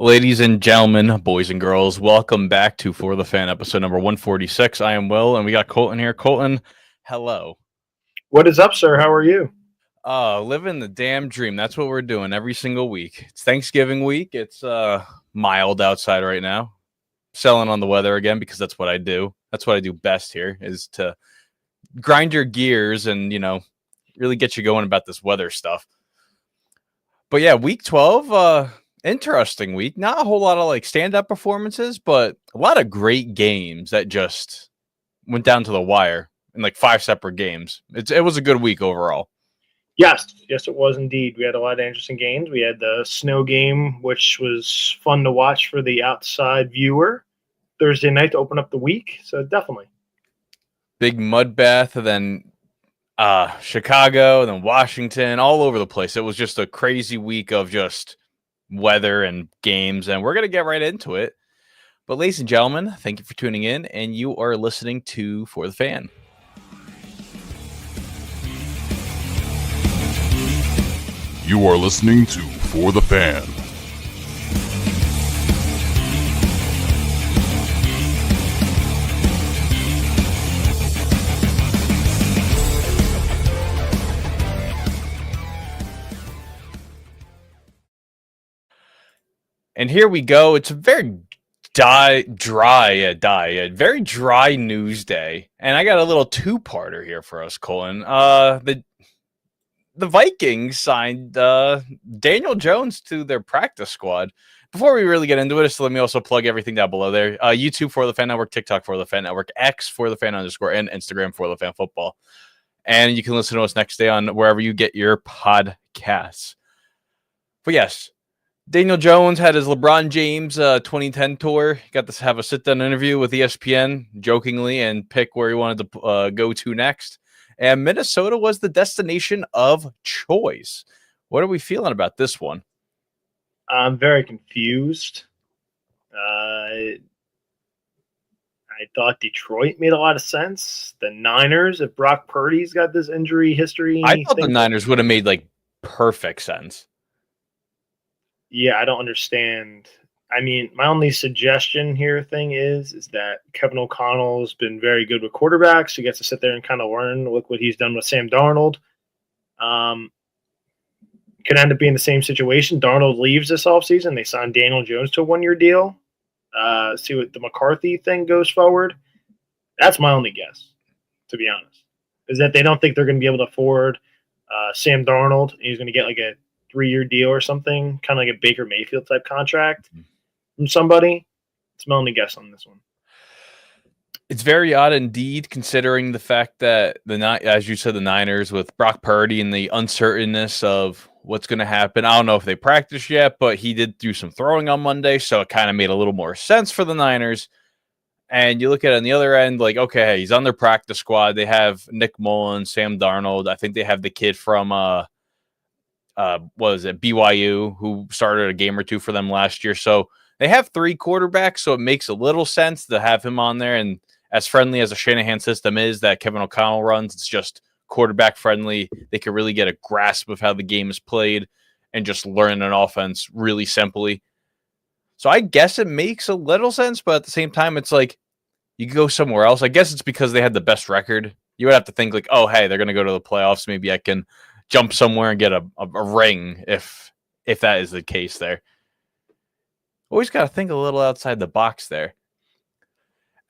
Ladies and gentlemen, boys and girls, welcome back to For the Fan episode number 146. I am Will, and we got Colton here. Colton, hello. What is up, sir? How are you? Living the damn dream. That's what we're doing every single week. It's Thanksgiving week. It's mild outside right now. Selling on the weather again because that's what I do. That's what I do best here is to grind your gears and, really get you going about this weather stuff. But yeah, week 12, interesting week. Not a whole lot of stand-up performances, but a lot of great games that just went down to the wire in 5 separate games. It was a good week overall. Yes, it was indeed. We had a lot of interesting games. We had the snow game, which was fun to watch for the outside viewer. Thursday night to open up the week, so definitely. Big mud bath, and then Chicago, and then Washington, all over the place. It was just a crazy week of just weather and games, and we're going to get right into it. But ladies and gentlemen, thank you for tuning in, and you are listening to For the Fan. You are listening to For the Fan. And here we go. It's a very very dry news day. And I got a little two-parter here for us, Colin. The Vikings signed Daniel Jones to their practice squad. Before we really get into it, just let me also plug everything down below there. YouTube For the Fan Network, TikTok For the Fan Network, X For the Fan _, and Instagram For the Fan Football. And you can listen to us next day on wherever you get your podcasts. But yes, Daniel Jones had his LeBron James 2010 tour. He got to have a sit-down interview with ESPN, jokingly, and pick where he wanted to go to next. And Minnesota was the destination of choice. What are we feeling about this one? I'm very confused. I thought Detroit made a lot of sense. The Niners, if Brock Purdy's got this injury history. I thought the Niners would have made perfect sense. Yeah, I don't understand. I mean, my only suggestion here is that Kevin O'Connell's been very good with quarterbacks. He gets to sit there and kind of learn. Look what he's done with Sam Darnold. Could end up being the same situation. Darnold leaves this offseason. They sign Daniel Jones to a 1-year deal. See what the McCarthy thing goes forward. That's my only guess, to be honest, is that they don't think they're going to be able to afford Sam Darnold. He's going to get a 3-year deal or something, kind of like a Baker Mayfield type contract from somebody. It's my only guess on this one. It's very odd indeed, considering the fact that as you said, the Niners with Brock Purdy and the uncertainness of what's going to happen. I don't know if they practiced yet, but he did do some throwing on Monday, so it kind of made a little more sense for the Niners. And you look at it on the other end, okay, he's on their practice squad. They have Nick Mullins, Sam Darnold. I think they have the kid from BYU, who started a game or two for them last year. So they have 3 quarterbacks, so it makes a little sense to have him on there. And as friendly as a Shanahan system is that Kevin O'Connell runs, it's just quarterback friendly. They can really get a grasp of how the game is played and just learn an offense really simply. So I guess it makes a little sense, but at the same time, it's you could go somewhere else. I guess it's because they had the best record. You would have to think oh, hey, they're going to go to the playoffs. Maybe I can jump somewhere and get a ring if that is the case there. Always got to think a little outside the box there.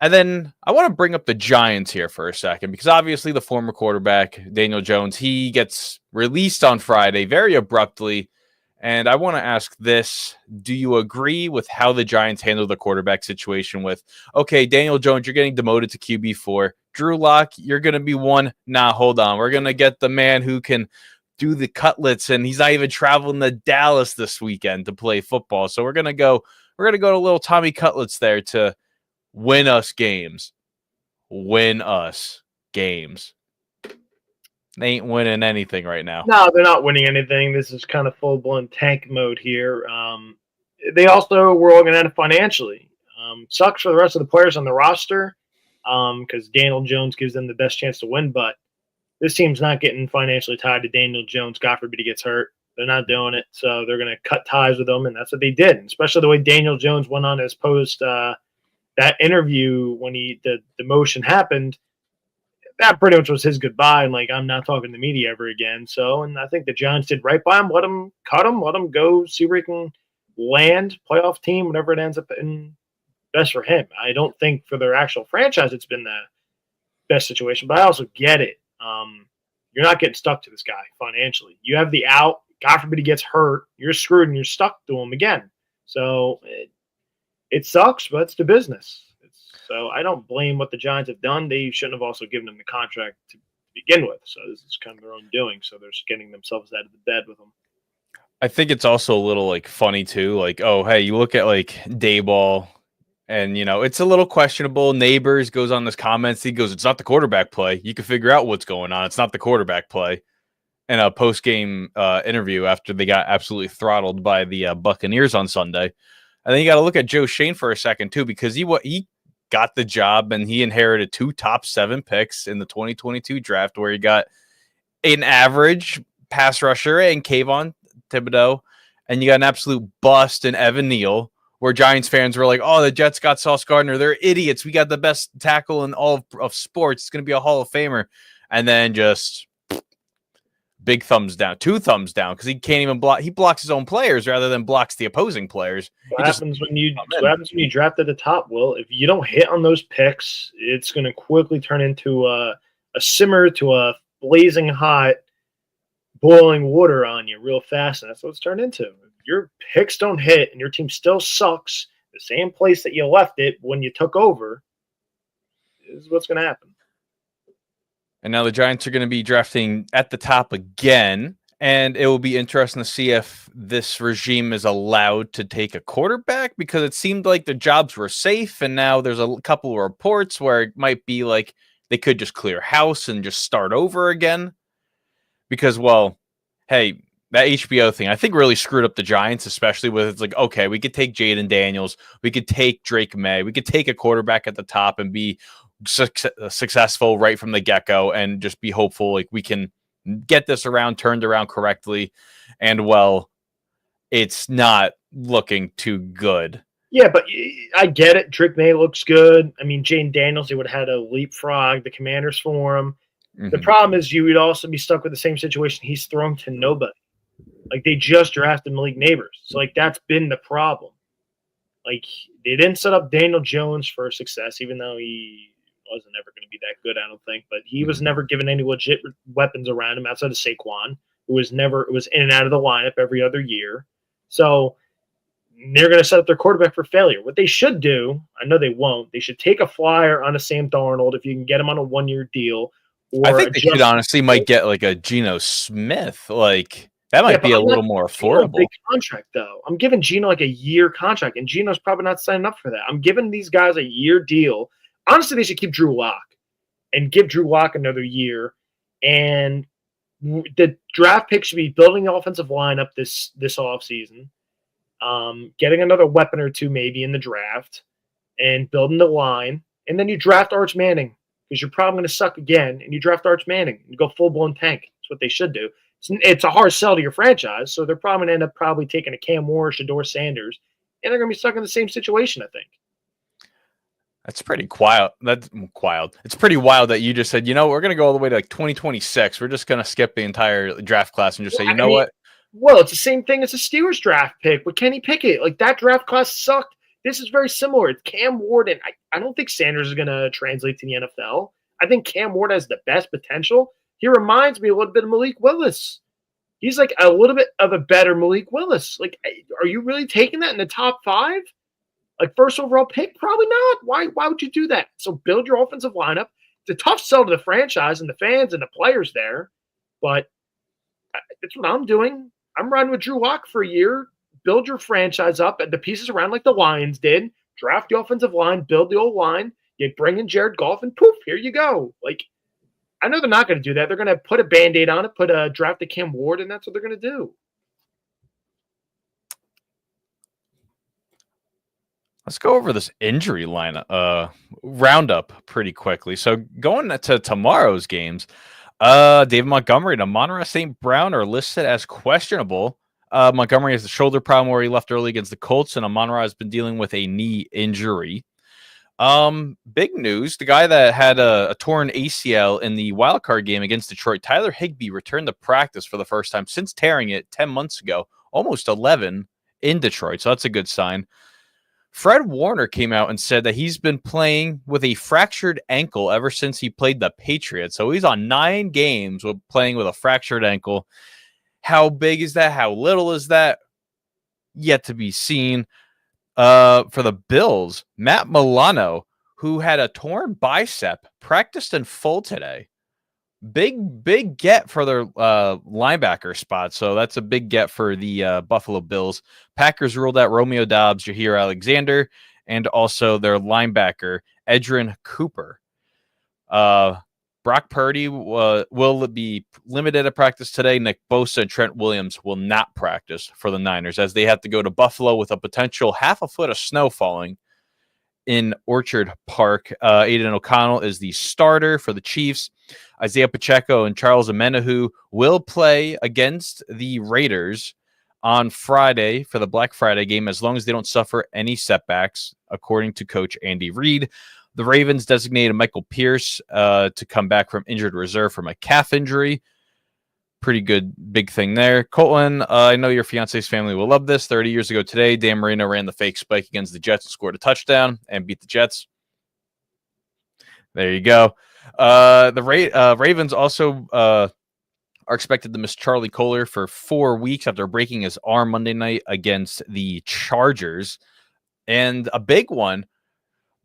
And then I want to bring up the Giants here for a second, because obviously the former quarterback, Daniel Jones, he gets released on Friday very abruptly. And I want to ask this. Do you agree with how the Giants handle the quarterback situation with, okay, Daniel Jones, you're getting demoted to QB4. Drew Lock, you're going to be 1. Nah, hold on. We're going to get the man who can do the cutlets, and he's not even traveling to Dallas this weekend to play football. So we're going to go to little Tommy Cutlets there to win us games. Win us games. They ain't winning anything right now. No, they're not winning anything. This is kind of full-blown tank mode here. They also were organized financially. Sucks for the rest of the players on the roster because Daniel Jones gives them the best chance to win, but this team's not getting financially tied to Daniel Jones. God forbid he gets hurt. They're not doing it, so they're going to cut ties with them, and that's what they did. And especially the way Daniel Jones went on his post that interview when the demotion happened. That pretty much was his goodbye, and like, I'm not talking to the media ever again. So, and I think the Giants did right by him. Let him cut him, let him go, see where he can land, playoff team, whatever it ends up in. Best for him. I don't think for their actual franchise it's been the best situation, but I also get it. You're not getting stuck to this guy financially. You have the out. God forbid he gets hurt. You're screwed and you're stuck to him again. So it sucks, but it's the business. So I don't blame what the Giants have done. They shouldn't have also given him the contract to begin with. So this is kind of their own doing. So they're just getting themselves out of the bed with him. I think it's also a little like funny too. Like, oh, hey, you look at like Dayball, and you know it's a little questionable. Neighbors goes on this comments. He goes, "It's not the quarterback play. You can figure out what's going on. It's not the quarterback play." In a post game interview after they got absolutely throttled by the Buccaneers on Sunday, and then you got to look at Joe Shane for a second too, because he got the job and he inherited 2 top 7 picks in the 2022 draft, where he got an average pass rusher and Kayvon Thibodeau, and you got an absolute bust in Evan Neal, where Giants fans were like, oh, the Jets got Sauce Gardner. They're idiots. We got the best tackle in all of sports. It's going to be a Hall of Famer. And then just big thumbs down, 2 thumbs down, because he can't even block. He blocks his own players rather than blocks the opposing players. What happens when you draft at the top? Well, if you don't hit on those picks, it's going to quickly turn into a simmer to a blazing hot boiling water on you real fast, and that's what it's turned into. If your picks don't hit and your team still sucks, the same place that you left it when you took over is what's going to happen. And now the Giants are going to be drafting at the top again, and it will be interesting to see if this regime is allowed to take a quarterback, because it seemed like the jobs were safe, and now there's a couple of reports where it might be like they could just clear house and just start over again. Because, well, hey, that HBO thing, I think, really screwed up the Giants, especially with it's like, okay, we could take Jaden Daniels, we could take Drake May, we could take a quarterback at the top and be successful right from the get-go and just be hopeful like we can get this turned around correctly. And, well, it's not looking too good. Yeah, but I get it. Drake May looks good. I mean, Jaden Daniels, they would have had to leapfrog the Commanders for him. The problem is you would also be stuck with the same situation. He's thrown to nobody. Like, they just drafted Malik Neighbors. So, like, that's been the problem. Like, they didn't set up Daniel Jones for success, even though he wasn't ever going to be that good, I don't think. But he was never given any legit weapons around him outside of Saquon, who was in and out of the lineup every other year. So they're going to set up their quarterback for failure. What they should do, I know they won't, they should take a flyer on a Sam Darnold if you can get him on a 1-year deal. I think they should honestly might get like a Geno Smith. Like, that might be a little more affordable. Big contract, though. I'm giving Geno like a year contract, and Geno's probably not signing up for that. I'm giving these guys a year deal. Honestly, they should keep Drew Lock and give Drew Lock another year. And the draft pick should be building the offensive lineup this offseason, getting another weapon or two maybe in the draft, and building the line. And then you draft Arch Manning, because you're probably going to suck again, and you draft Arch Manning and go full-blown tank. That's what they should do. It's a hard sell to your franchise, so they're probably going to end up taking a Cam Moore, Shador Sanders, and they're going to be stuck in the same situation, I think. That's pretty wild. That's wild. It's pretty wild that you just said, we're going to go all the way to like 2026. We're just going to skip the entire draft class and just say, what? Well, it's the same thing as a Steelers draft pick with Kenny Pickett. Like, that draft class sucked. This is very similar. It's Cam Ward, and I don't think Sanders is going to translate to the NFL. I think Cam Ward has the best potential. He reminds me a little bit of Malik Willis. He's like a little bit of a better Malik Willis. Like, are you really taking that in the top 5? Like, first overall pick? Probably not. Why would you do that? So build your offensive lineup. It's a tough sell to the franchise and the fans and the players there, but that's what I'm doing. I'm riding with Drew Lock for a year. Build your franchise up and the pieces around like the Lions did. Draft the offensive line, build the old line. You bring in Jared Goff, and poof, here you go. Like, I know they're not going to do that. They're going to put a Band-Aid on it, put a draft to Cam Ward, and that's what they're going to do. Let's go over this injury line roundup pretty quickly. So going to tomorrow's games, David Montgomery and Amon-Ra St. Brown are listed as questionable. Montgomery has a shoulder problem where he left early against the Colts, and Amon-Ra has been dealing with a knee injury. Big news. The guy that had a torn ACL in the wildcard game against Detroit, Tyler Higbee, returned to practice for the first time since tearing it 10 months ago, almost 11 in Detroit. So that's a good sign. Fred Warner came out and said that he's been playing with a fractured ankle ever since he played the Patriots. So he's on 9 games with playing with a fractured ankle. How big is that? How little is that? Yet to be seen. For the Bills, Matt Milano, who had a torn bicep, practiced in full today. Big get for their linebacker spot. So that's a big get for the Buffalo Bills. Packers ruled out Romeo Doubs, Jaheir Alexander, and also their linebacker, Edrin Cooper. Brock Purdy will be limited at practice today. Nick Bosa and Trent Williams will not practice for the Niners as they have to go to Buffalo with a potential half a foot of snow falling in Orchard Park. Aiden O'Connell is the starter for the Chiefs. Isaiah Pacheco and Charles Omenihu will play against the Raiders on Friday for the Black Friday game as long as they don't suffer any setbacks, according to Coach Andy Reid. The Ravens designated Michael Pierce to come back from injured reserve from a calf injury. Pretty good big thing there. Colton, I know your fiance's family will love this. 30 years ago today, Dan Marino ran the fake spike against the Jets and scored a touchdown and beat the Jets. There you go. The Ravens also are expected to miss Charlie Kohler for 4 weeks after breaking his arm Monday night against the Chargers. And a big one,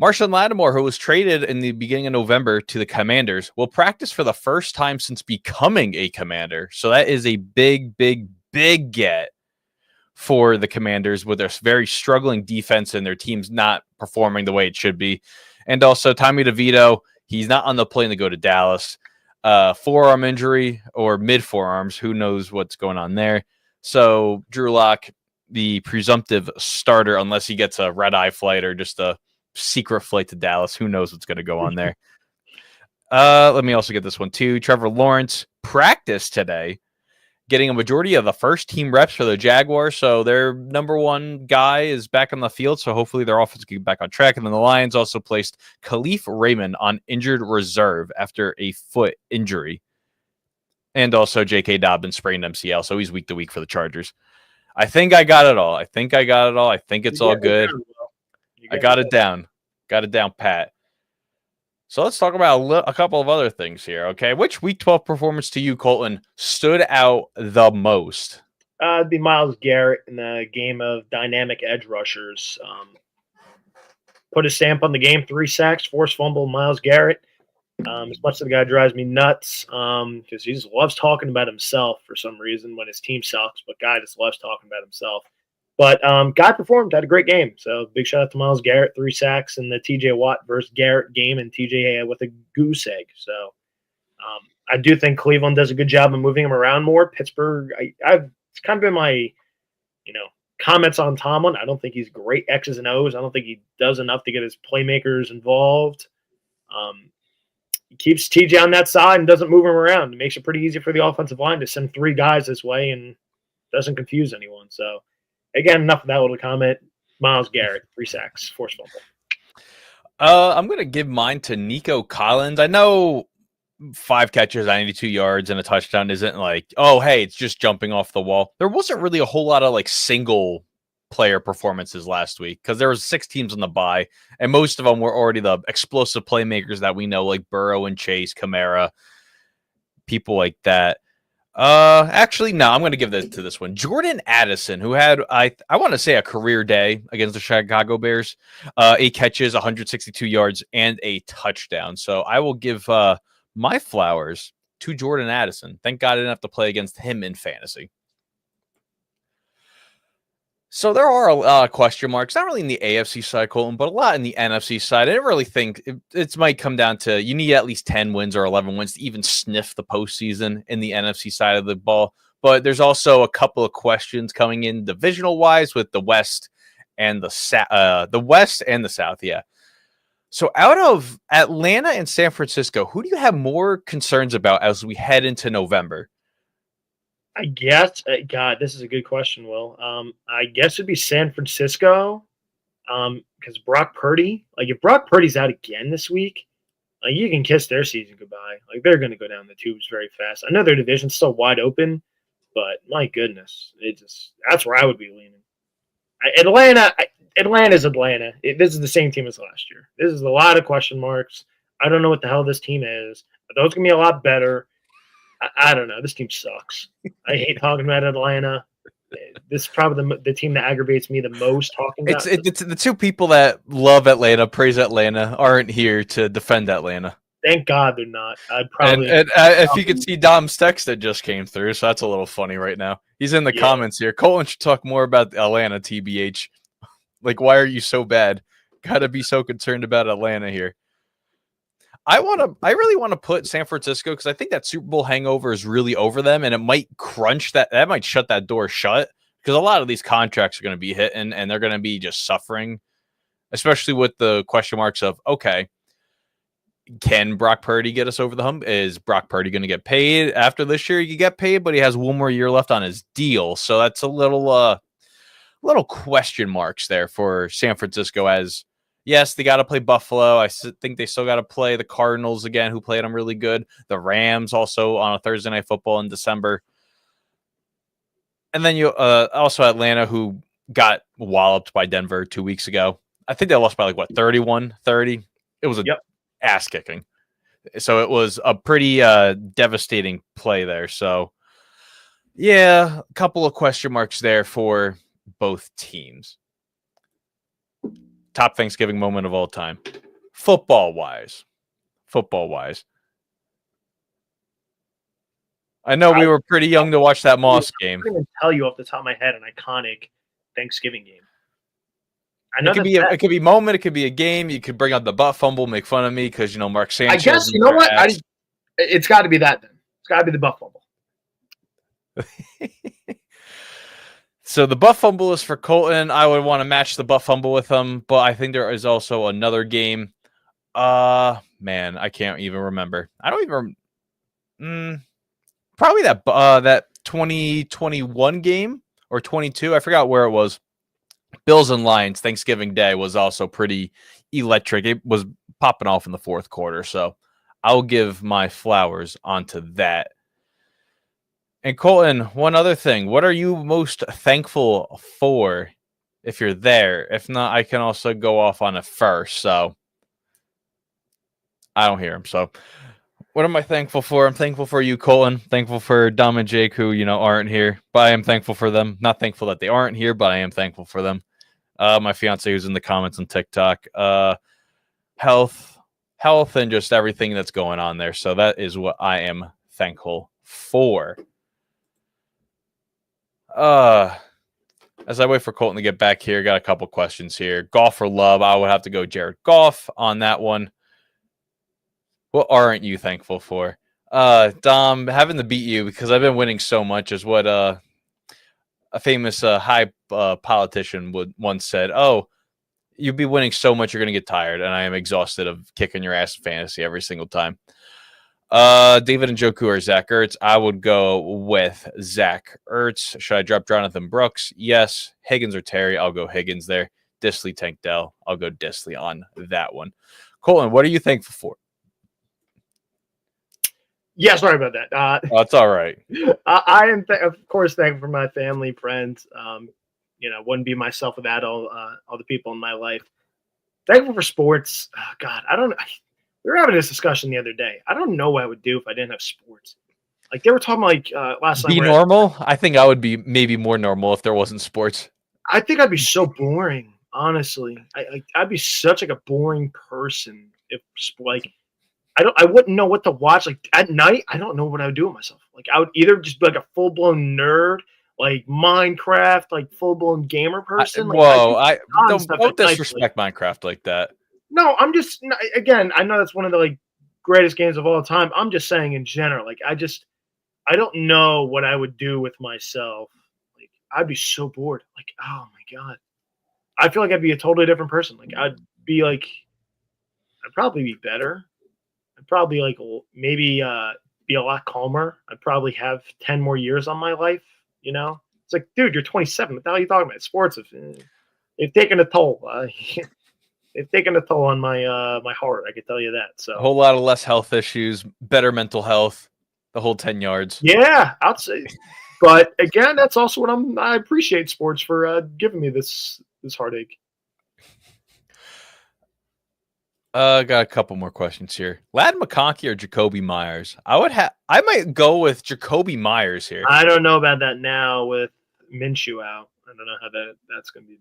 Marshawn Lattimore, who was traded in the beginning of November to the Commanders, will practice for the first time since becoming a Commander. So that is a big get for the Commanders with their very struggling defense and their team's not performing the way it should be. And also Tommy DeVito, he's not on the plane to go to Dallas. Forearm injury or mid forearms, who knows what's going on there. So Drew Lock, the presumptive starter, unless he gets a red-eye flight or just a secret flight to Dallas. Who knows what's going to go on there? Let me also get this one too. Trevor Lawrence practiced today, getting a majority of the first team reps for the Jaguars. So their number one guy is back on the field. So hopefully their offense can get back on track. And then the Lions also placed Khalif Raymond on injured reserve after a foot injury. And also J.K. Dobbins sprained MCL. So he's week to week for the Chargers. I think I got it all. I think it's all good. I got it down. Got it down, Pat. So let's talk about a couple of other things here, okay? Which Week 12 performance to you, Colton, stood out the most? It'd be Myles Garrett in the game of dynamic edge rushers. Put a stamp on the game, 3 sacks, forced fumble, Myles Garrett. As much as the guy drives me nuts because he just loves talking about himself for some reason when his team sucks, but guy just loves talking about himself. But guy performed, had a great game. So big shout out to Myles Garrett, 3 sacks in the TJ Watt versus Garrett game, and TJ with a goose egg. So I do think Cleveland does a good job of moving him around more. Pittsburgh, it's kind of been my, comments on Tomlin. I don't think he's great X's and O's. I don't think he does enough to get his playmakers involved. He keeps TJ on that side and doesn't move him around. It makes it pretty easy for the offensive line to send 3 guys this way and doesn't confuse anyone. So, again, enough of that little comment. Myles Garrett, 3 sacks, forced fumble. I'm going to give mine to Nico Collins. I know 5 catches, 92 yards, and a touchdown isn't like, oh, hey, it's just jumping off the wall. There wasn't really a whole lot of single player performances last week because there was 6 teams on the bye, and most of them were already the explosive playmakers that we know, like Burrow and Chase, Kamara, people like that. Actually, no, I'm going to give this to this one. Jordan Addison, who had, I want to say, a career day against the Chicago Bears. 8 catches, 162 yards, and a touchdown. So I will give my flowers to Jordan Addison. Thank God I didn't have to play against him in fantasy. So there are a lot of question marks, not really in the AFC side, Colton, but a lot in the NFC side. I didn't really think it might come down to you need at least 10 wins or 11 wins to even sniff the postseason in the NFC side of the ball. But there's also a couple of questions coming in divisional wise with the West and the South. Yeah. So out of Atlanta and San Francisco, who do you have more concerns about as we head into November? I guess, God, this is a good question, Will. I guess it'd be San Francisco, because Brock Purdy, like if Brock Purdy's out again this week, like you can kiss their season goodbye. Like they're going to go down the tubes very fast. I know their division's still wide open, but my goodness, that's where I would be leaning. Atlanta's Atlanta. This is the same team as last year. This is a lot of question marks. I don't know what the hell this team is. But those going to be a lot better. I don't know. This team sucks. I hate talking about Atlanta. This is probably the team that aggravates me the most talking about. It's the two people that love Atlanta, praise Atlanta, aren't here to defend Atlanta. Thank God they're not. I'd probably. And if you could see Dom's text that just came through, so that's a little funny right now. He's in the comments here. Colton should talk more about Atlanta, TBH. Like, why are you so bad? Got to be so concerned about Atlanta here. I really want to put San Francisco because I think that Super Bowl hangover is really over them, and it might crunch that might shut that door shut because a lot of these contracts are going to be hitting and they're going to be just suffering, especially with the question marks of, okay, can Brock Purdy get us over the hump? Is Brock Purdy going to get paid after this year? You get paid, but he has one more year left on his deal, so that's a little question marks there for San Francisco as. Yes, they got to play Buffalo. I think they still got to play the Cardinals again, who played them really good. The Rams also on a Thursday Night Football in December. And then you also Atlanta, who got walloped by Denver 2 weeks ago. I think they lost by 31-30. It was a ass kicking. So it was a pretty devastating play there. So, yeah, a couple of question marks there for both teams. Top Thanksgiving moment of all time. Football wise. I know we were pretty young to watch that Moss game. I can't even tell you off the top of my head an iconic Thanksgiving game. I know it could be moment, it could be a game. You could bring up the butt fumble, make fun of me because Mark Sanchez. I guess you know what? It's got to be that then. It's got to be the butt fumble. So the butt fumble is for Colton. I would want to match the butt fumble with him, but I think there is also another game. Man, I can't even remember. I don't even. Probably that 2021 game or 22. I forgot where it was. Bills and Lions Thanksgiving Day was also pretty electric. It was popping off in the fourth quarter, so I'll give my flowers onto that. And Colton, one other thing. What are you most thankful for if you're there? If not, I can also go off on it first. So I don't hear him. So what am I thankful for? I'm thankful for you, Colton. Thankful for Dom and Jake, who, aren't here. But I am thankful for them. Not thankful that they aren't here, but I am thankful for them. My fiance who's in the comments on TikTok. Health, and just everything that's going on there. So that is what I am thankful for. As I wait for Colton to get back here, got a couple questions here. Golf or love? I would have to go Jared Goff on that one. What aren't you thankful for? Dom, having to beat you because I've been winning so much is what a famous high politician once said. Oh, you'd be winning so much you're going to get tired, and I am exhausted of kicking your ass in fantasy every single time. David Njoku or Zach Ertz? I would go with Zach Ertz. Should I drop Jonathan Brooks? Yes. Higgins or Terry? I'll go Higgins there. Disley, Tank Dell? I'll go Disley on that one. Colton, what are you thankful for? Yeah, sorry about that. It's all right. I am, of course, thankful for my family, friends. Wouldn't be myself without all the people in my life. Thankful for sports. Oh, God, I don't know. We were having this discussion the other day. I don't know what I would do if I didn't have sports. Like they were talking last night. Be normal? I think I would be maybe more normal if there wasn't sports. I think I'd be so boring, honestly. I'd be such a boring person if I wouldn't know what to watch. Like at night, I don't know what I would do with myself. Like I would either just be like a full blown nerd, like Minecraft, like full blown gamer person. Don't disrespect Minecraft like that. No, I'm just again. I know that's one of the greatest games of all time. I'm just saying in general. Like I don't know what I would do with myself. Like I'd be so bored. Like oh my god, I feel like I'd be a totally different person. Like I'd be like I'd probably be better. I'd probably maybe be a lot calmer. I'd probably have 10 more years on my life. It's like, dude, you're 27. What the hell are you talking about? Sports they've taken a toll. They've taken a toll on my heart. I can tell you that. So A whole lot of less health issues, better mental health, the whole 10 yards. yeah, I'd say. But again, that's also what I appreciate sports for giving me this heartache. Got a couple more questions here. Lad McConkey or Jacoby Myers? I might go with Jacoby Myers here. I don't know about that now with Minshew out. I don't know how that's going to be.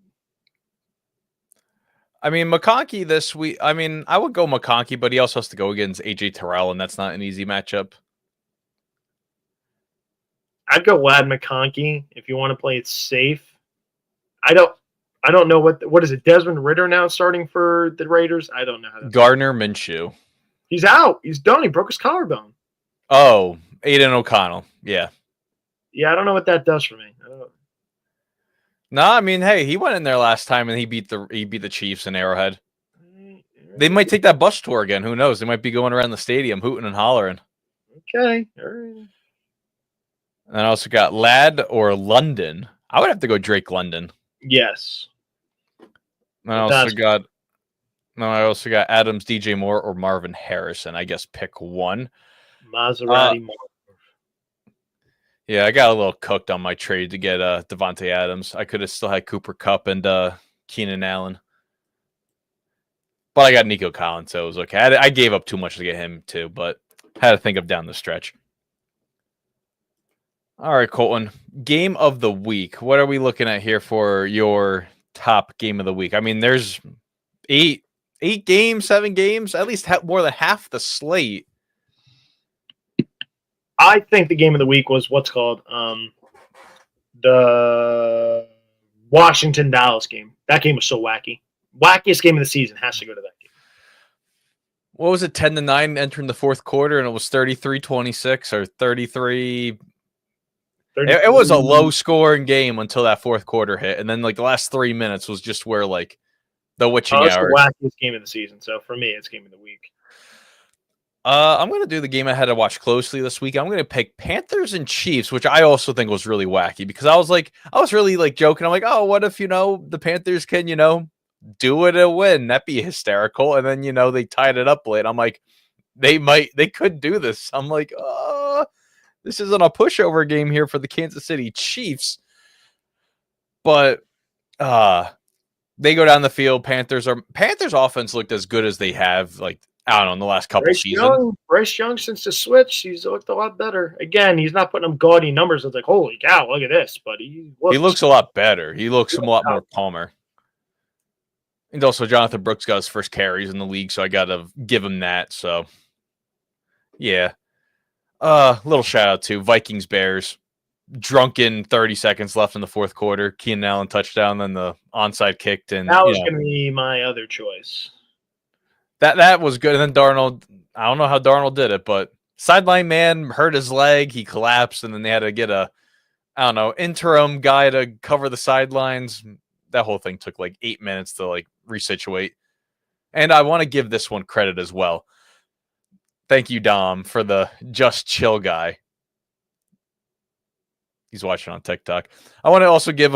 I mean, McConkey this week. I mean, I would go McConkey, but he also has to go against AJ Terrell, and that's not an easy matchup. I'd go Lad McConkey if you want to play it safe. I don't know what is it? Desmond Ridder now starting for the Raiders? I don't know how. Gardner Minshew. He's out. He's done. He broke his collarbone. Oh, Aiden O'Connell. Yeah. Yeah, I don't know what that does for me. I don't know. No, I mean, hey, he went in there last time and he beat the Chiefs in Arrowhead. They might take that bus tour again. Who knows? They might be going around the stadium hooting and hollering. Okay. All right. And I also got Ladd or London. I would have to go Drake London. Yes. And I also got Adams, DJ Moore, or Marvin Harrison. I guess pick one. Maserati. Yeah, I got a little cooked on my trade to get Devontae Adams. I could have still had Cooper Kupp and Keenan Allen. But I got Nico Collins, so it was okay. I gave up too much to get him too, but had to think of down the stretch. All right, Colton. Game of the week. What are we looking at here for your top game of the week? I mean, there's eight games, 7 games, at least more than half the slate. I think the game of the week was what's called the Washington Dallas game. That game was so wacky. Wackiest game of the season has to go to that game. What was it, 10-9 entering the fourth quarter, and it was 33-26 or 33. It was a low-scoring game until that fourth quarter hit, and then like the last 3 minutes was just where like the witching hours. It's the wackiest game of the season, so for me, it's game of the week. I'm going to do the game I had to watch closely this week. I'm going to pick Panthers and Chiefs, which I also think was really wacky because I was really joking. I'm like, oh, what if, the Panthers can, do it and win? That'd be hysterical. And then, they tied it up late. I'm like, they could do this. I'm like, oh, this isn't a pushover game here for the Kansas City Chiefs. But they go down the field. Panthers offense looked as good as they have, I don't know, in the last couple seasons. Bryce Young, since the switch, he's looked a lot better. Again, he's not putting up gaudy numbers. It's like, holy cow, look at this. But he looks a lot better. He looks a lot more calmer. And also, Jonathan Brooks got his first carries in the league, so I got to give him that. So, yeah. Little shout out to Vikings Bears. Drunken 30 seconds left in the fourth quarter. Keenan Allen touchdown, then the onside kicked. And that was going to be my other choice. That was good. And then Darnold, I don't know how Darnold did it, but sideline man hurt his leg. He collapsed, and then they had to get interim guy to cover the sidelines. That whole thing took 8 minutes to resituate. And I want to give this one credit as well. Thank you, Dom, for the just chill guy. He's watching on TikTok. I want to also give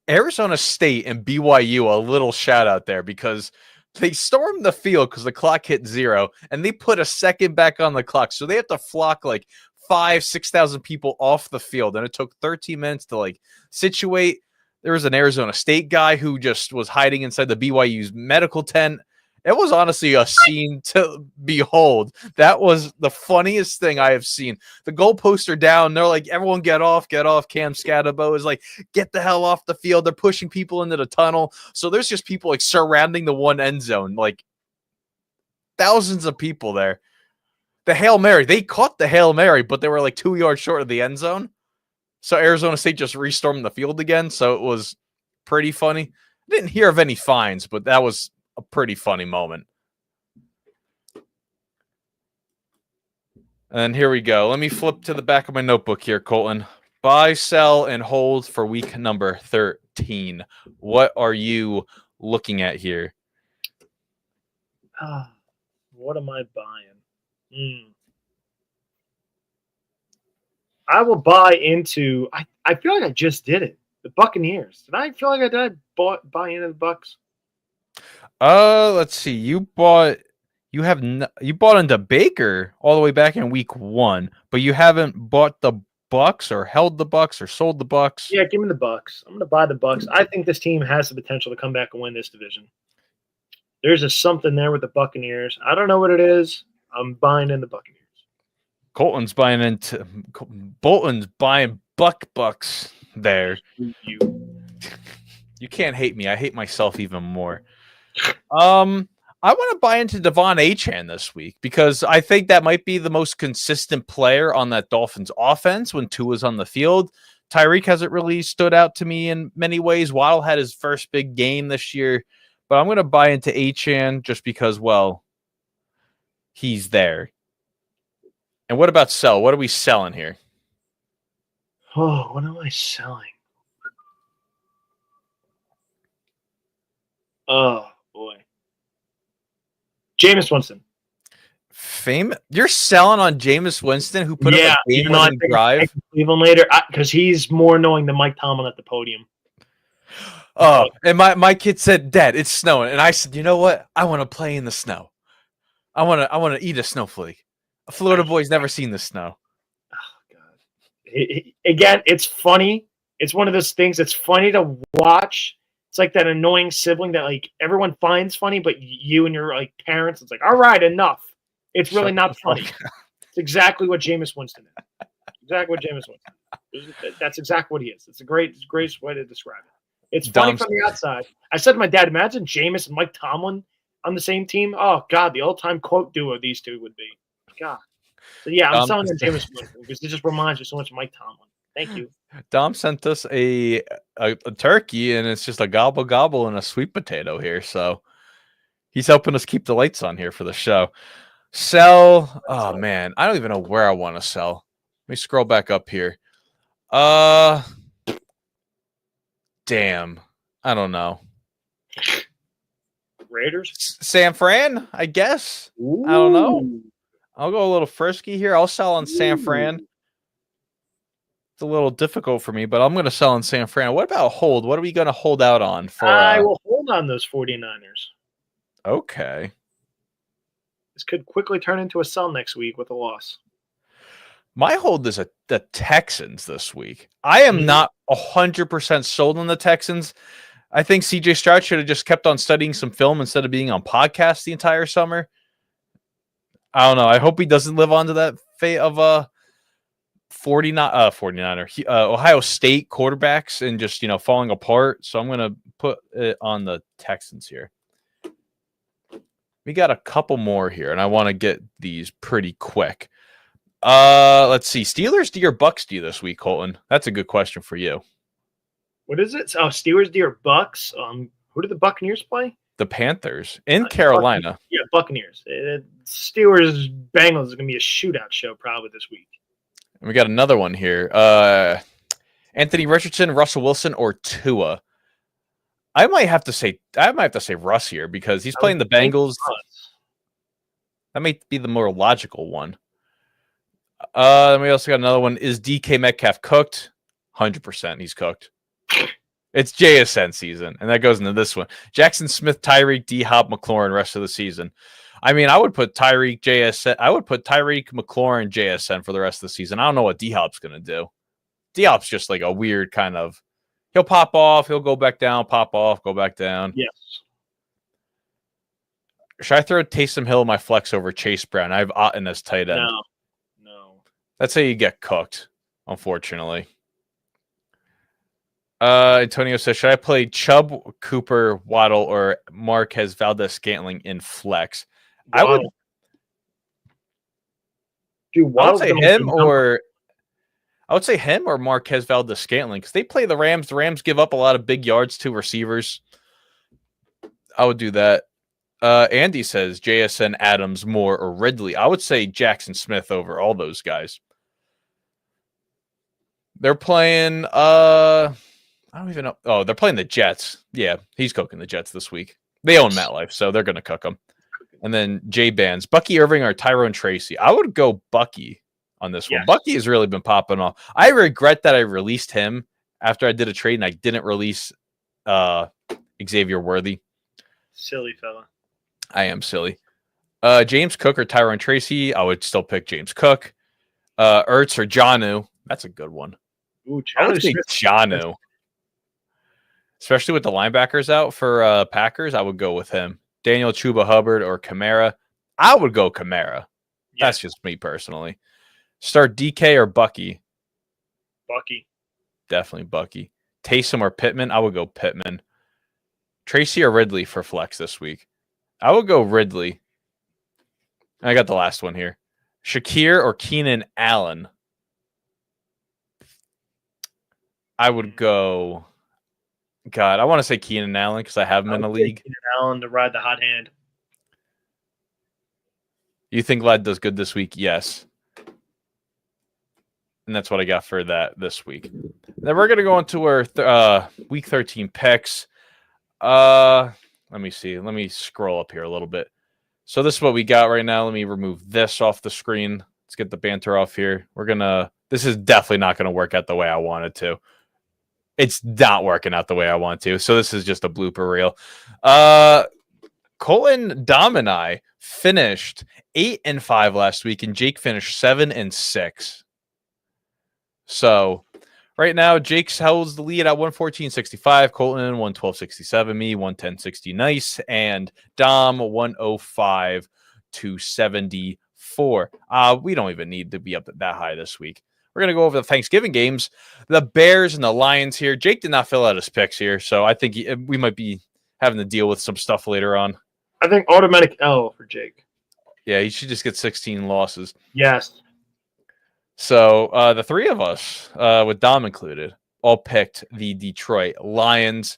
Arizona State and BYU a little shout out there because they stormed the field because the clock hit 0, and they put a second back on the clock. So they have to flock 5,000-6,000 people off the field, and it took 13 minutes to situate. There was an Arizona State guy who just was hiding inside the BYU's medical tent. It was honestly a scene to behold. That was the funniest thing I have seen. The goalposts are down. They're like, everyone get off. Cam Scatabo is like, get the hell off the field. They're pushing people into the tunnel. So there's just people surrounding the one end zone, thousands of people there. The Hail Mary, they caught the Hail Mary, but they were 2 yards short of the end zone. So Arizona State just restormed the field again. So it was pretty funny. I didn't hear of any fines, but that was a pretty funny moment. And here we go. Let me flip to the back of my notebook here, Colton. Buy, sell, and hold for week number 13. What are you looking at here? What am I buying? I will buy into. I feel like I just did it. The Buccaneers. Did I feel like I did? Buy into the Bucks. Let's see. You bought into Baker all the way back in week 1, but you haven't bought the Bucks or held the Bucks or sold the Bucks. Yeah, give me the Bucks. I'm going to buy the Bucks. I think this team has the potential to come back and win this division. There's just something there with the Buccaneers. I don't know what it is. I'm buying in the Buccaneers. Bolton's buying Bucks there. You can't hate me. I hate myself even more. I want to buy into Devon Achane this week because I think that might be the most consistent player on that Dolphins offense when Tua's on the field. Tyreek hasn't really stood out to me in many ways. Waddle had his first big game this year, but I'm going to buy into Achane just because, well, he's there. And what about sell? What are we selling here? Oh, what am I selling? Oh, boy. Jameis Winston. You're selling on Jameis Winston, who put up a game-winning drive? Cleveland later, because he's more annoying than Mike Tomlin at the podium. Oh, and my kid said, "Dad, it's snowing," and I said, "You know what? I want to play in the snow. I want to eat a snowflake." A Florida boy's never seen the snow. Oh God! Again, it's funny. It's one of those things that's funny to watch. It's like that annoying sibling that like everyone finds funny, but you and your like parents, it's like, all right, enough. It's really not funny. It's exactly what Jameis Winston is. Exactly what Jameis Winston is. That's exactly what he is. It's a great way to describe it. It's funny from the outside. I said to my dad, imagine Jameis and Mike Tomlin on the same team. Oh, God, the all-time quote duo these two would be. God. So, yeah, I'm selling on Jameis Winston because it just reminds you so much of Mike Tomlin. Thank you. Dom sent us a turkey, and it's just a gobble and a sweet potato here. So he's helping us keep the lights on here for the show. Sell. Oh, man. I don't even know where I want to sell. Let me scroll back up here. Damn. I don't know. Raiders? San Fran, I guess. Ooh. I don't know. I'll go a little frisky here. I'll sell on San Fran. It's a little difficult for me, but I'm going to sell on San Fran. What about hold? What are we going to hold out on? I will hold on those 49ers. Okay. This could quickly turn into a sell next week with a loss. My hold is the Texans this week. I am not 100% sold on the Texans. I think CJ Stroud should have just kept on studying some film instead of being on podcasts the entire summer. I don't know. I hope he doesn't live on to that fate of 49er Ohio State quarterbacks and just, falling apart. So I'm going to put it on the Texans here. We got a couple more here, and I want to get these pretty quick. Let's see. Steelers D or Bucks D this week, Colton? That's a good question for you. What is it? Oh, Steelers D or Bucks? Who did the Buccaneers play? The Panthers in Carolina. Buccaneers. Steelers Bengals is going to be a shootout show probably this week. And we got another one here. Anthony Richardson, Russell Wilson, or Tua. I might have to say Russ here because he's playing the Bengals. That might be the more logical one. Then we also got another one. Is DK Metcalf cooked? 100% he's cooked. It's JSN season, and that goes into this one. Jackson Smith, Tyreek, D-Hop, McLaurin rest of the season. I mean, I would put Tyreek, McLaurin, JSN for the rest of the season. I don't know what D-Hop's going to do. D-Hop's just like a weird kind of – he'll pop off, he'll go back down, pop off, go back down. Yes. Should I throw Taysom Hill in my flex over Chase Brown? I have Otten as tight end. No. That's how you get cooked, unfortunately. Antonio says, should I play Chubb, Cooper, Waddle, or Marquez Valdez-Scantling in flex? Waddle. I would say him or Marquez Valdez-Scantling because they play the Rams. The Rams give up a lot of big yards to receivers. I would do that. Andy says JSN, Adams, Moore, or Ridley. I would say Jackson Smith over all those guys. They're playing I don't even know. Oh, they're playing the Jets. Yeah, he's cooking the Jets this week. They own MetLife, so they're going to cook them. And then J Bands, Bucky Irving or Tyrone Tracy. I would go Bucky on this one. Yes. Bucky has really been popping off. I regret that I released him after I did a trade and I didn't release Xavier Worthy. Silly fella. I am silly. James Cook or Tyrone Tracy. I would still pick James Cook. Ertz or Jonnu. That's a good one. Ooh, I would take Jonnu. Especially with the linebackers out for Packers, I would go with him. Daniel Chuba Hubbard or Kamara. I would go Kamara. Yeah. That's just me personally. Start DK or Bucky. Bucky. Definitely Bucky. Taysom or Pittman. I would go Pittman. Tracy or Ridley for flex this week. I would go Ridley. I got the last one here. Shakir or Keenan Allen. I would go. God, I want to say Keenan Allen because I have him in the league. Keenan Allen to ride the hot hand. You think Lad does good this week? Yes. And that's what I got for that this week. Then we're going to go into our week 13 picks. Let me see. Let me scroll up here a little bit. So this is what we got right now. Let me remove this off the screen. Let's get the banter off here. This is definitely not going to work out the way I want it to. It's not working out the way I want to. So this is just a blooper reel. Colton, Dom, and I finished 8-5 last week, and Jake finished 7-6. So right now, Jake holds the lead at 114.65. Colton 112.67. Me 110.60. Nice, and Dom 105 to 74. We don't even need to be up that high this week. We're going to go over the Thanksgiving games. The Bears and the Lions here. Jake did not fill out his picks here, so I think we might be having to deal with some stuff later on. I think automatic L for Jake. Yeah, he should just get 16 losses. Yes. So the three of us, with Dom included, all picked the Detroit Lions.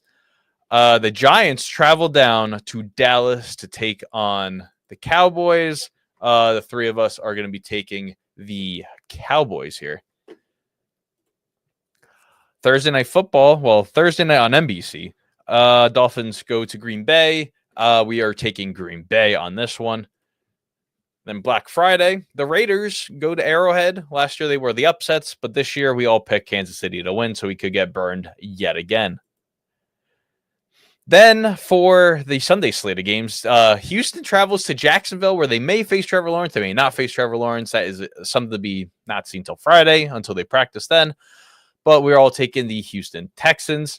The Giants traveled down to Dallas to take on the Cowboys. The three of us are going to be taking the Cowboys here. Thursday night football. Well, Thursday night on NBC. Dolphins go to Green Bay. We are taking Green Bay on this one. Then Black Friday, the Raiders go to Arrowhead. Last year they were the upsets, but this year we all picked Kansas City to win, so we could get burned yet again. Then for the Sunday slate of games, Houston travels to Jacksonville, where they may face Trevor Lawrence. They may not face Trevor Lawrence. That is something to be not seen till Friday until they practice then. But we're all taking the Houston Texans.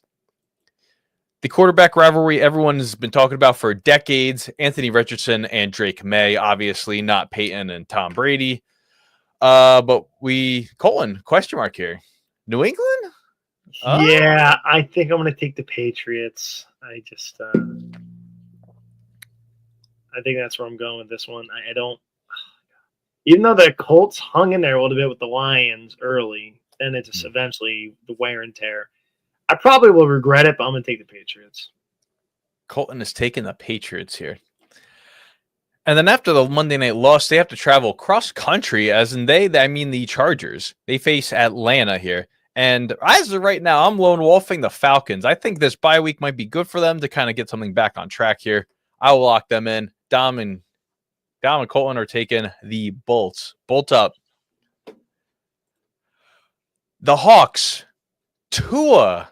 The quarterback rivalry everyone has been talking about for decades, Anthony Richardson and Drake May, obviously not Peyton and Tom Brady. But Colin, question mark here. New England? Yeah, I think I'm going to take the Patriots. I think that's where I'm going with this one. I don't, even though the Colts hung in there a little bit with the Lions early, then it's just eventually the wear and tear. I probably will regret it, but I'm going to take the Patriots. Colton is taking the Patriots here. And then after the Monday night loss, they have to travel cross country, as in I mean the Chargers. They face Atlanta here. And as of right now, I'm lone wolfing the Falcons. I think this bye week might be good for them to kind of get something back on track here. I will lock them in. Dom and Colton are taking the Bolts. Bolt up. The Hawks. Tua.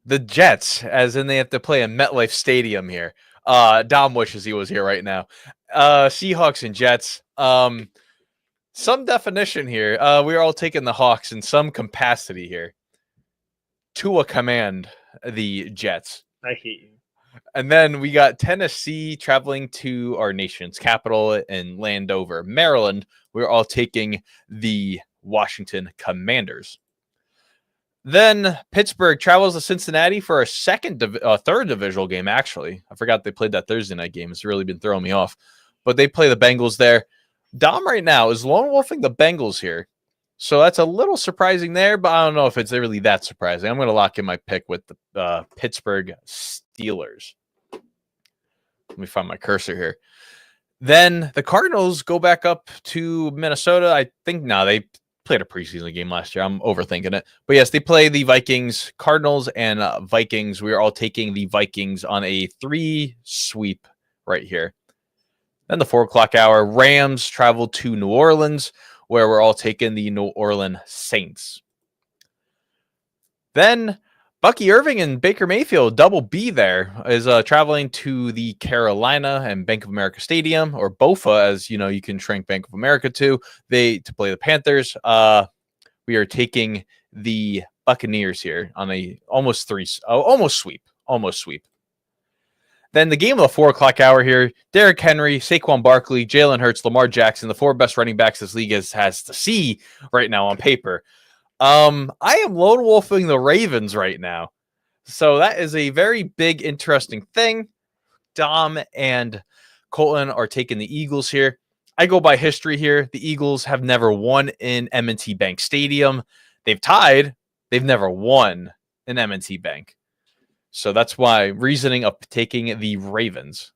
The Jets, as in they have to play in MetLife Stadium here. Dom wishes he was here right now. Seahawks and Jets. Some definition here. We're all taking the Hawks in some capacity here. Tua command the Jets. I hate you. And then we got Tennessee traveling to our nation's capital in Landover, Maryland. We're all taking the Washington Commanders. Then Pittsburgh travels to Cincinnati for a third divisional game, actually. I forgot they played that Thursday night game. It's really been throwing me off. But they play the Bengals there. Dom right now is lone wolfing the Bengals here. So that's a little surprising there, but I don't know if it's really that surprising. I'm going to lock in my pick with the Pittsburgh Steelers. Let me find my cursor here. Then the Cardinals go back up to Minnesota. I think, they played a preseason game last year. I'm overthinking it. But yes, they play the Vikings, Cardinals, and Vikings. We are all taking the Vikings on a 3 sweep right here. Then the 4 o'clock hour, Rams travel to New Orleans, where we're all taking the New Orleans Saints. Then Bucky Irving and Baker Mayfield, double B there, is traveling to the Carolina and Bank of America Stadium, or BOFA, as you know, you can shrink Bank of America to play the Panthers. We are taking the Buccaneers here on a almost sweep. Then the game of the 4 o'clock hour here, Derrick Henry, Saquon Barkley, Jalen Hurts, Lamar Jackson, the 4 best running backs this league has to see right now on paper. I am lone wolfing the Ravens right now. So that is a very big, interesting thing. Dom and Colton are taking the Eagles here. I go by history here. The Eagles have never won in M&T Bank Stadium. They've tied. They've never won in M&T Bank. So that's why reasoning of taking the Ravens.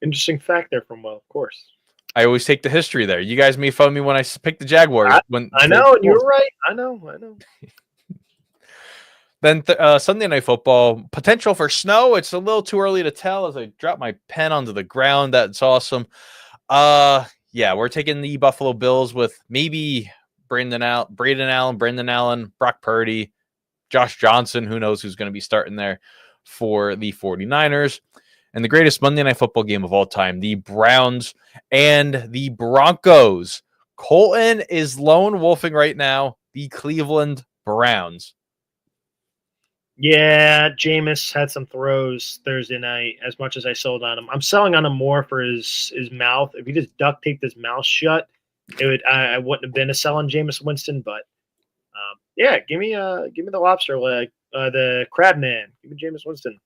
Interesting fact there from Will, of course. I always take the history there. You guys made fun of me when I picked the Jaguars. I know, and you're right. I know. Then Sunday Night Football, potential for snow. It's a little too early to tell as I drop my pen onto the ground. That's awesome. Yeah, we're taking the Buffalo Bills with maybe Braden Allen, Brock Purdy, Josh Johnson. Who knows who's going to be starting there for the 49ers. And the greatest Monday Night Football game of all time, the Browns and the Broncos. Colton is lone wolfing right now the Cleveland Browns. Yeah, Jameis had some throws Thursday night. As much as I sold on him, I'm selling on him more for his mouth. If he just duct taped his mouth shut, I wouldn't have been a sell on Jameis Winston. But yeah, give me the lobster leg, the crab man. Give me Jameis Winston.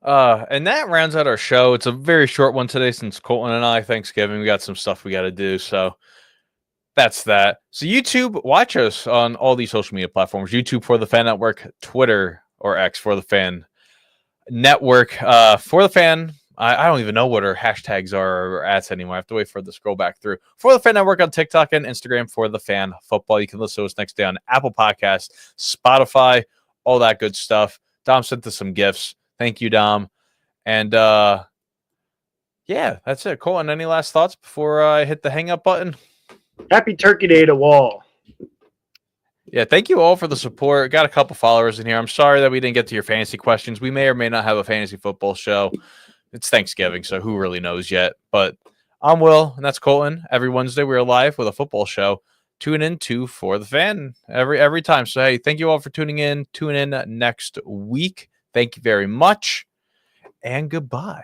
And that rounds out our show. It's a very short one today since Colton and I, Thanksgiving, we got some stuff we got to do. So that's that. So YouTube, watch us on all these social media platforms. YouTube for the Fan Network, Twitter or X for the Fan Network. For the Fan, I don't even know what our hashtags are or ads anymore. I have to wait for the scroll back through. For the Fan Network on TikTok and Instagram, for the Fan Football. You can listen to us next day on Apple Podcasts, Spotify, all that good stuff. Dom sent us some gifts. Thank you, Dom. And yeah, that's it. Colton, any last thoughts before I hit the hang up button? Happy Turkey Day to Wall. Yeah, thank you all for the support. Got a couple followers in here. I'm sorry that we didn't get to your fantasy questions. We may or may not have a fantasy football show. It's Thanksgiving, so who really knows yet? But I'm Will, and that's Colton. Every Wednesday we're live with a football show. Tune in to For the Fan every time. So hey, thank you all for tuning in. Tune in next week. Thank you very much, and goodbye.